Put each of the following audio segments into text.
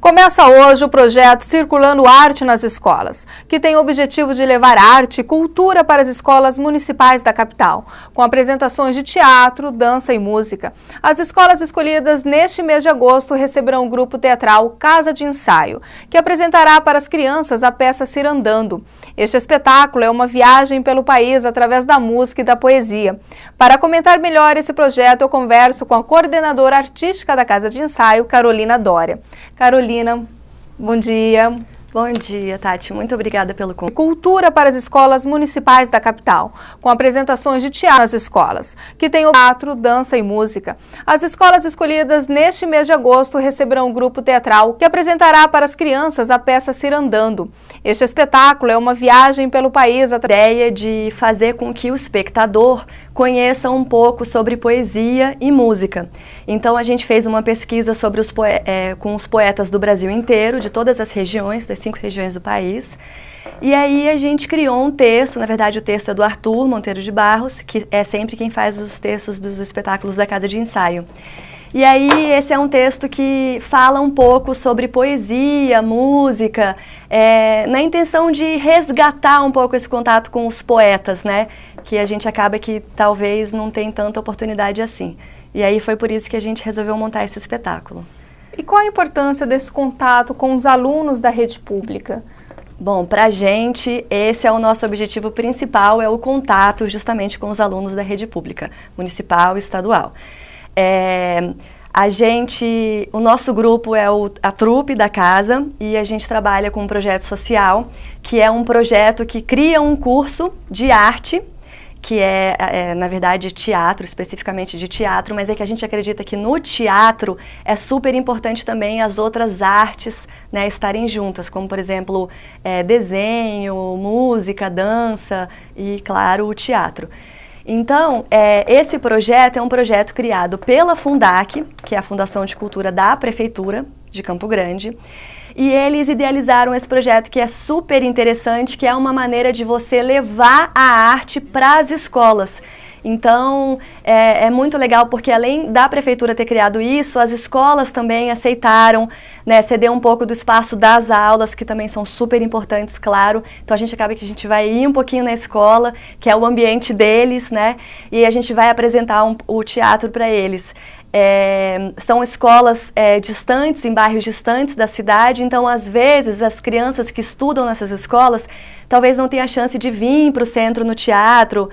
Começa hoje o projeto Circulando Arte nas Escolas, que tem o objetivo de levar arte e cultura para as escolas municipais da capital, com apresentações de teatro, dança e música. As escolas escolhidas neste mês de agosto receberão o grupo teatral Casa de Ensaio, que apresentará para as crianças a peça Cirandando. Este espetáculo é uma viagem pelo país através da música e da poesia. Para comentar melhor esse projeto, eu converso com a coordenadora artística da Casa de Ensaio, Carolina Dória. Carolina, bom dia. Bom dia, Tati. Muito obrigada pelo convite. Cultura para as escolas municipais da capital, com apresentações de teatro nas escolas, que tem o teatro, dança e música. As escolas escolhidas neste mês de agosto receberão um grupo teatral que apresentará para as crianças a peça Cirandando. Este espetáculo é uma viagem pelo país. A ideia de fazer com que o espectador conheça um pouco sobre poesia e música. Então a gente fez uma pesquisa sobre com os poetas do Brasil inteiro, de todas as regiões, das 5 regiões do país. E aí a gente criou um texto, na verdade o texto é do Arthur Monteiro de Barros, que é sempre quem faz os textos dos espetáculos da Casa de Ensaio. E aí esse é um texto que fala um pouco sobre poesia, música, na intenção de resgatar um pouco esse contato com os poetas, né? Que a gente acaba que talvez não tem tanta oportunidade assim. E aí foi por isso que a gente resolveu montar esse espetáculo. E qual a importância desse contato com os alunos da rede pública? Bom, pra gente, esse é o nosso objetivo principal, é o contato justamente com os alunos da rede pública, municipal e estadual. O nosso grupo é a trupe da casa e a gente trabalha com um projeto social, que é um projeto que cria um curso de arte, que na verdade, teatro, especificamente de teatro, mas é que a gente acredita que no teatro é super importante também as outras artes, né, estarem juntas, como, por exemplo, desenho, música, dança e, claro, o teatro. Então, esse projeto é um projeto criado pela Fundac, que é a Fundação de Cultura da Prefeitura de Campo Grande, e eles idealizaram esse projeto que é super interessante, que é uma maneira de você levar a arte para as escolas. Então, é muito legal porque além da prefeitura ter criado isso, as escolas também aceitaram, né, ceder um pouco do espaço das aulas, que também são super importantes, claro. Então, a gente acaba que a gente vai ir um pouquinho na escola, que é o ambiente deles, né, e a gente vai apresentar o teatro para eles. São escolas distantes, em bairros distantes da cidade, então às vezes as crianças que estudam nessas escolas talvez não tenham a chance de vir para o centro no teatro,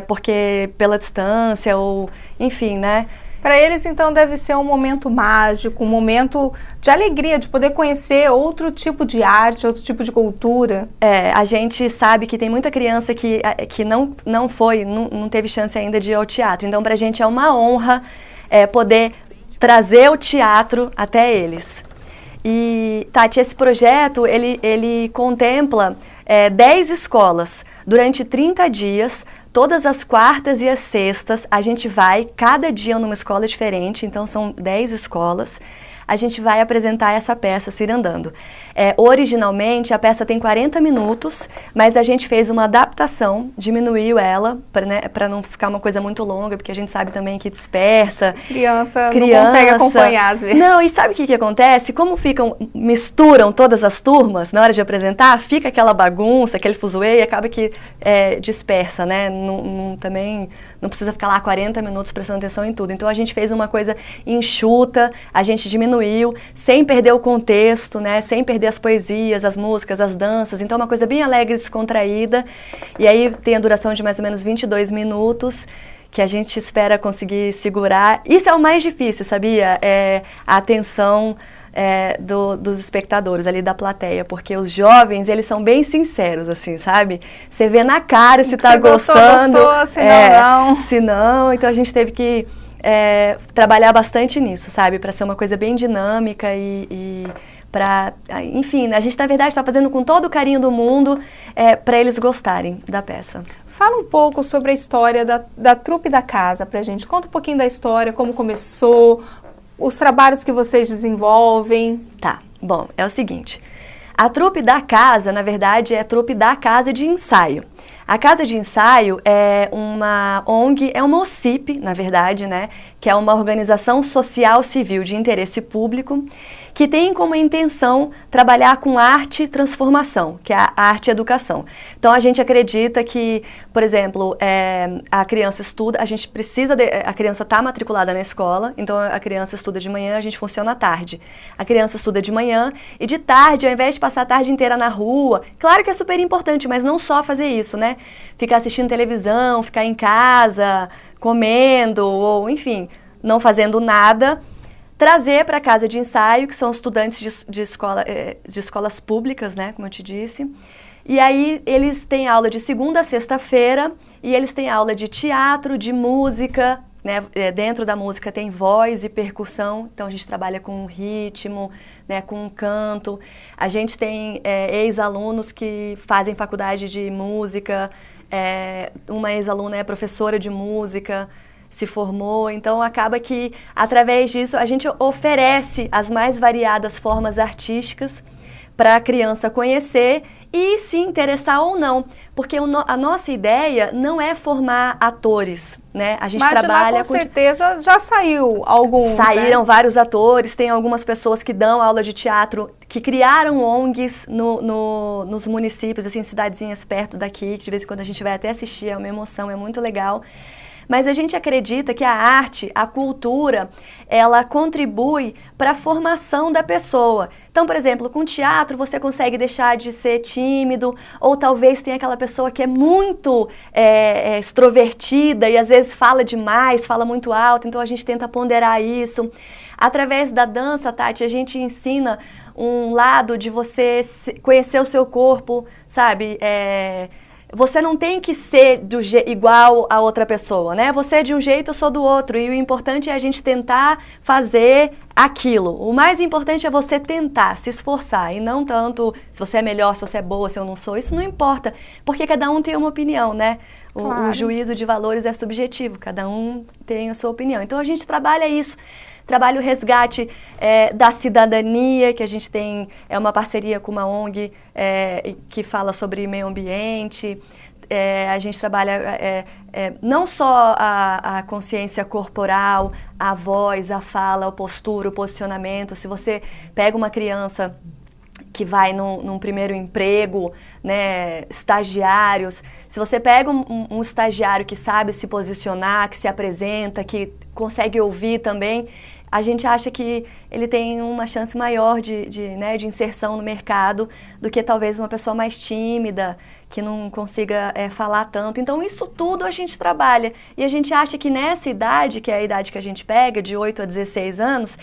porque pela distância ou enfim, né? Para eles, então, deve ser um momento mágico, um momento de alegria, de poder conhecer outro tipo de arte, outro tipo de cultura. A gente sabe que tem muita criança que não teve chance ainda de ir ao teatro, então pra gente é uma honra poder trazer o teatro até eles. E, Tati, esse projeto, ele contempla 10 escolas. Durante 30 dias, todas as quartas e as sextas, a gente vai, cada dia numa escola diferente, então são 10 escolas. A gente vai apresentar essa peça Cirandando. Originalmente, a peça tem 40 minutos, mas a gente fez uma adaptação, diminuiu ela, para não ficar uma coisa muito longa, porque a gente sabe também que dispersa. Criança não consegue acompanhar, às vezes. Não, e sabe o que acontece? Como misturam todas as turmas na hora de apresentar, fica aquela bagunça, aquele fuzuê, e acaba que dispersa, né? Também não precisa ficar lá 40 minutos prestando atenção em tudo. Então, a gente fez uma coisa enxuta, a gente diminuiu, sem perder o contexto, né? Sem perder as poesias, as músicas, as danças. Então, é uma coisa bem alegre, descontraída. E aí, tem a duração de mais ou menos 22 minutos, que a gente espera conseguir segurar. Isso é o mais difícil, sabia? A atenção dos espectadores ali da plateia, porque os jovens, eles são bem sinceros, assim, sabe? Você vê na cara se tá gostando. Gostou, se não. Se não, então a gente teve que trabalhar bastante nisso, sabe? Para ser uma coisa bem dinâmica e para, enfim, a gente na verdade está fazendo com todo o carinho do mundo para eles gostarem da peça. Fala um pouco sobre a história da trupe da casa pra gente. Conta um pouquinho da história, como começou, os trabalhos que vocês desenvolvem. Tá, bom, é o seguinte, a trupe da casa, na verdade, é a trupe da Casa de Ensaio. A Casa de Ensaio é uma ONG, é uma OCIP, na verdade, né, que é uma organização social civil de interesse público, que tem como intenção trabalhar com arte e transformação, que é a arte e educação. Então, a gente acredita que, por exemplo, a criança estuda, a criança está matriculada na escola, então a criança estuda de manhã, a gente funciona à tarde. A criança estuda de manhã e de tarde, ao invés de passar a tarde inteira na rua, claro que é super importante, mas não só fazer isso, né? Ficar assistindo televisão, ficar em casa, comendo, ou enfim, não fazendo nada, trazer para a casa de ensaio, que são estudantes de escolas públicas, né, como eu te disse. E aí eles têm aula de segunda a sexta-feira e eles têm aula de teatro, de música, né, dentro da música tem voz e percussão, então a gente trabalha com ritmo, né, com canto. A gente tem ex-alunos que fazem faculdade de música, uma ex-aluna é professora de música, se formou, então acaba que, através disso, a gente oferece as mais variadas formas artísticas para a criança conhecer e se interessar ou não, porque a nossa ideia não é formar atores, né? A gente trabalha lá, com certeza já saiu alguns, Saíram, né? Vários atores, tem algumas pessoas que dão aula de teatro, que criaram ONGs nos municípios, assim, cidadezinhas perto daqui, que de vez em quando a gente vai até assistir, é uma emoção, é muito legal. Mas a gente acredita que a arte, a cultura, ela contribui para a formação da pessoa. Então, por exemplo, com teatro você consegue deixar de ser tímido, ou talvez tenha aquela pessoa que é muito extrovertida e às vezes fala demais, fala muito alto, então a gente tenta ponderar isso. Através da dança, Tati, a gente ensina um lado de você conhecer o seu corpo, sabe? Você não tem que ser igual a outra pessoa, né? Você é de um jeito, eu sou do outro. E o importante é a gente tentar fazer aquilo. O mais importante é você tentar, se esforçar. E não tanto se você é melhor, se você é boa, se eu não sou. Isso não importa, porque cada um tem uma opinião, né? Claro. O juízo de valores é subjetivo, cada um tem a sua opinião. Então a gente trabalha isso. Trabalha o resgate da cidadania, que a gente tem, uma parceria com uma ONG que fala sobre meio ambiente. A gente trabalha não só a consciência corporal, a voz, a fala, a postura, o posicionamento. Se você pega uma criança que vai num primeiro emprego, né, estagiários, se você pega um estagiário que sabe se posicionar, que se apresenta, que consegue ouvir também, a gente acha que ele tem uma chance maior de inserção no mercado do que talvez uma pessoa mais tímida, que não consiga falar tanto. Então, isso tudo a gente trabalha. E a gente acha que nessa idade, que é a idade que a gente pega, de 8 a 16 anos,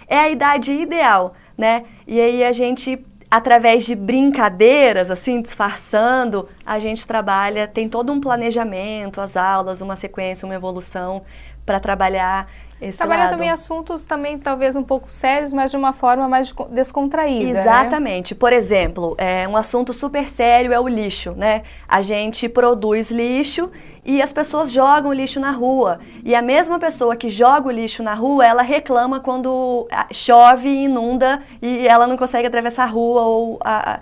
é a idade ideal, né? E aí a gente, através de brincadeiras, assim, disfarçando, a gente trabalha, tem todo um planejamento, as aulas, uma sequência, uma evolução para trabalhar esse Trabalha lado. também assuntos também talvez um pouco sérios, mas de uma forma mais descontraída. Exatamente. Né? Por exemplo, um assunto super sério é o lixo, né? A gente produz lixo e as pessoas jogam lixo na rua. E a mesma pessoa que joga o lixo na rua, ela reclama quando chove e inunda e ela não consegue atravessar a rua ou a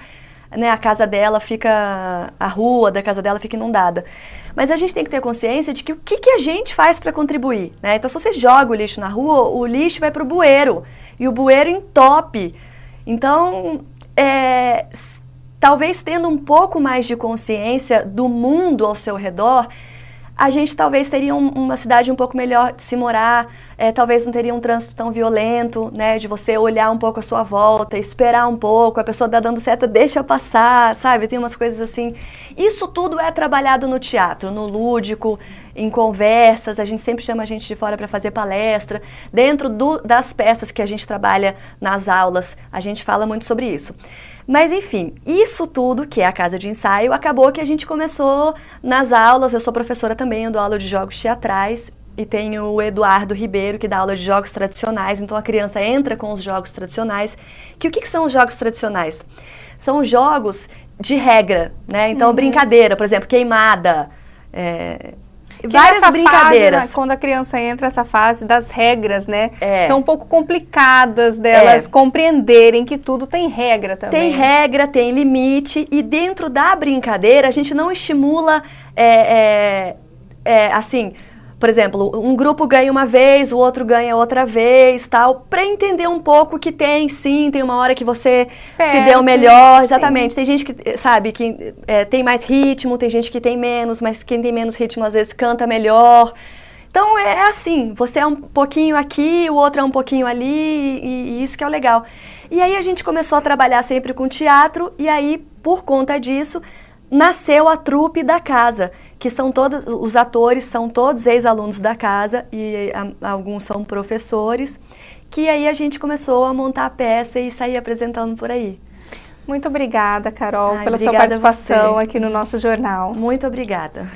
casa dela fica, a rua da casa dela fica inundada. Mas a gente tem que ter consciência de que o que a gente faz para contribuir, né? Então, se você joga o lixo na rua, o lixo vai para o bueiro e o bueiro entope. Então, talvez tendo um pouco mais de consciência do mundo ao seu redor, a gente talvez teria uma cidade um pouco melhor de se morar, talvez não teria um trânsito tão violento, né, de você olhar um pouco a sua volta, esperar um pouco, a pessoa está dando seta, deixa passar, sabe? Tem umas coisas assim. Isso tudo é trabalhado no teatro, no lúdico, em conversas, a gente sempre chama a gente de fora para fazer palestra. Dentro das peças que a gente trabalha nas aulas, a gente fala muito sobre isso. Mas, enfim, isso tudo, que é a casa de ensaio, acabou que a gente começou nas aulas. Eu sou professora também, eu dou aula de jogos teatrais e tenho o Eduardo Ribeiro, que dá aula de jogos tradicionais. Então, a criança entra com os jogos tradicionais. O que são os jogos tradicionais? São jogos de regra, né? Então, brincadeira, por exemplo, queimada, várias brincadeiras. Fase, quando a criança entra, essa fase das regras, né? São um pouco complicadas delas compreenderem que tudo tem regra também. Tem regra, tem limite, e dentro da brincadeira a gente não estimula, assim, por exemplo, um grupo ganha uma vez, o outro ganha outra vez, tal, para entender um pouco que tem uma hora que você se deu melhor, exatamente. Sim. Tem gente que, sabe, que tem mais ritmo, tem gente que tem menos, mas quem tem menos ritmo às vezes canta melhor. Então é assim, você é um pouquinho aqui, o outro é um pouquinho ali, e isso que é o legal. E aí a gente começou a trabalhar sempre com teatro, e aí, por conta disso, nasceu a trupe da casa, que são todos, os atores são todos ex-alunos da casa e alguns são professores, que aí a gente começou a montar a peça e sair apresentando por aí. Muito obrigada, Carol, pela sua participação aqui no nosso jornal. Muito obrigada.